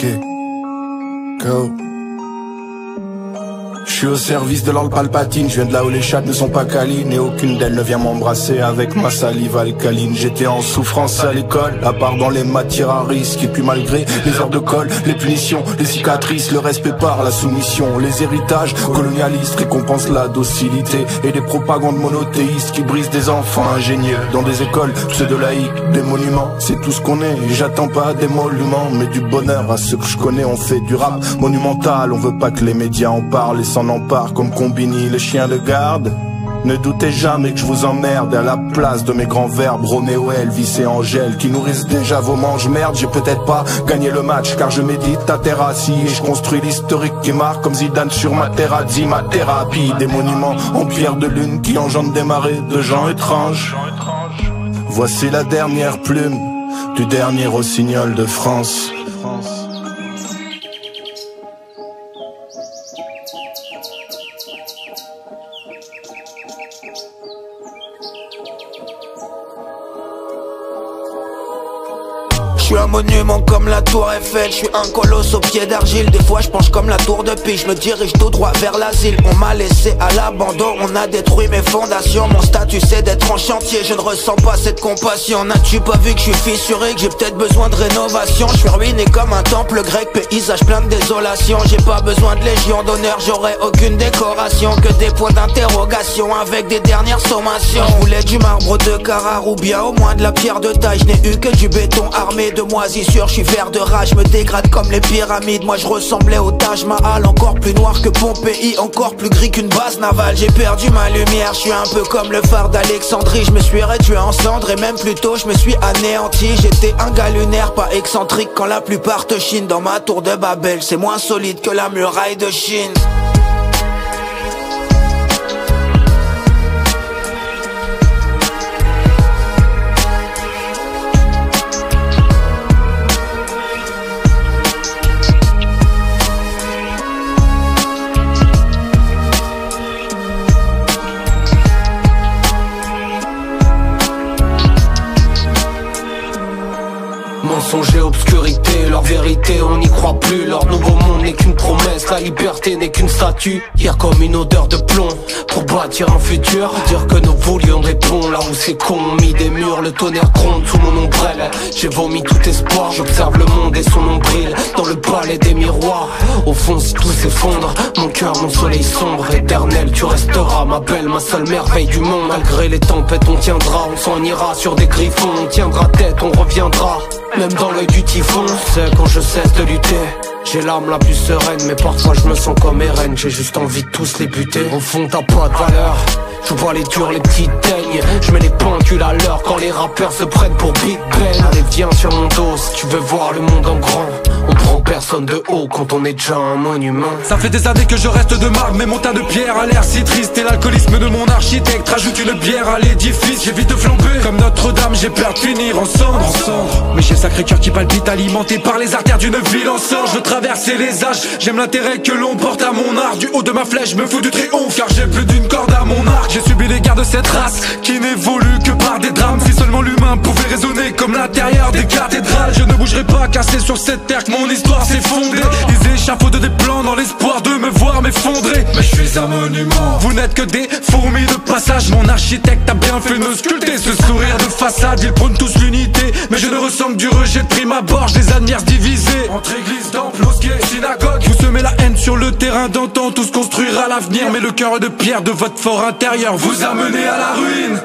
Ok, go. Je suis au service de l'ordre Palpatine, je viens de là où les chattes ne sont pas câlines et aucune d'elles ne vient m'embrasser avec ma salive alcaline. J'étais en souffrance à l'école, à part dans les matières à risque. Et puis malgré les heures de colle, les punitions, les cicatrices, le respect par la soumission, les héritages colonialistes récompensent la docilité et des propagandes monothéistes qui brisent des enfants ingénieux dans des écoles pseudo-laïques, des monuments, c'est tout ce qu'on est. Et j'attends pas des monuments, mais du bonheur à ceux que je connais. On fait du rap monumental, on veut pas que les médias en parlent et s'en emparent comme Combini, les chiens de garde. Ne doutez jamais que je vous emmerde à la place de mes grands verbes Roméo, Elvis et Angèle qui nourrissent déjà vos manges-merde. J'ai peut-être pas gagné le match car je médite à terre assis et je construis l'historique qui marque comme Zidane sur ma terrazzi. Ma thérapie, des monuments en pierre de lune qui engendrent des marées de gens étranges. Voici la dernière plume du dernier rossignol de France. Je suis un monument comme la tour Eiffel, je suis un colosse au pied d'argile. Des fois je penche comme la tour de Pise, je me dirige tout droit vers l'asile. On m'a laissé à l'abandon, on a détruit mes fondations. Mon statut c'est d'être en chantier, je ne ressens pas cette compassion. N'as-tu pas vu que je suis fissuré, que j'ai peut-être besoin de rénovation? Je suis ruiné comme un temple grec, paysage plein de désolation. J'ai pas besoin de légion d'honneur, j'aurai aucune décoration, que des points d'interrogation avec des dernières sommations. Je voulais du marbre de Carrare ou bien au moins de la pierre de taille. Je n'ai eu que du béton armé de moisissure, je suis vert de rage, me dégrade comme les pyramides. Moi je ressemblais au Taj Mahal, encore plus noir que Pompéi, encore plus gris qu'une base navale. J'ai perdu ma lumière, je suis un peu comme le phare d'Alexandrie. Je me suis réduit en cendres et même plus tôt je me suis anéanti. J'étais un gars lunaire, pas excentrique quand la plupart te chinent. Dans ma tour de Babel, c'est moins solide que la muraille de Chine. Mensonge et obscurité, leur vérité on n'y croit plus. Leur nouveau monde n'est qu'une promesse, la liberté n'est qu'une statue. Y'a comme une odeur de plomb pour bâtir un futur. Dire que nous voulions des ponts là où c'est con, on mis des murs, le tonnerre gronde sous mon ombrelle. J'ai vomi tout espoir, j'observe le monde et son nombril dans le palais des miroirs. Au fond si tout s'effondre, mon cœur, mon soleil sombre, éternel tu resteras ma belle, ma seule merveille du monde. Malgré les tempêtes on tiendra, on s'en ira sur des griffons. On tiendra tête, on reviendra, même dans l'œil du typhon. C'est quand je cesse de lutter, j'ai l'âme la plus sereine, mais parfois je me sens comme Eren. J'ai juste envie de tous les buter. Au fond t'as pas de valeur, je vois les durs, les petits teignes. Je mets les pendules à l'heure quand les rappeurs se prennent pour Big Ben. Allez viens sur mon dos si tu veux voir le monde en grand. On prend personne de haut quand on est déjà un monument. Ça fait des années que je reste de marbre, mais mon tas de pierre a l'air si triste. Et l'alcoolisme de mon architecte rajoute une bière à l'édifice. J'évite de flamber comme Notre-Dame, j'ai peur de finir en cendres. Mais j'ai le sacré cœur qui palpite, alimenté par les artères d'une ville en sang. Je veux traverser les âges, j'aime l'intérêt que l'on porte à mon art. Du haut de ma flèche, je me fous du triomphe, car j'ai plus d'une corde à mon arc. J'ai subi les guerres de cette race qui n'évolue que par des drames. Si seulement l'humain pouvait résonner comme l'intérieur des cathédrales, je ne bougerai pas car c'est sur cette terre que mon histoire s'est fondée. Ils échafaudent des plans dans l'espoir de me voir m'effondrer. Mais je suis un monument, vous n'êtes que des fourmis de passage. Mon architecte a bien fait de me sculpter ce sourire de façade. Ils prônent tous l'unité, mais je ne ressens que du rejet de prime abord. Je les admire divisés entre églises, temples, mosquées, synagogues. Vous semez la haine sur le terrain d'antan, tout se construira l'avenir. Mais le cœur de pierre de votre fort intérieur vous a mené à la ruine.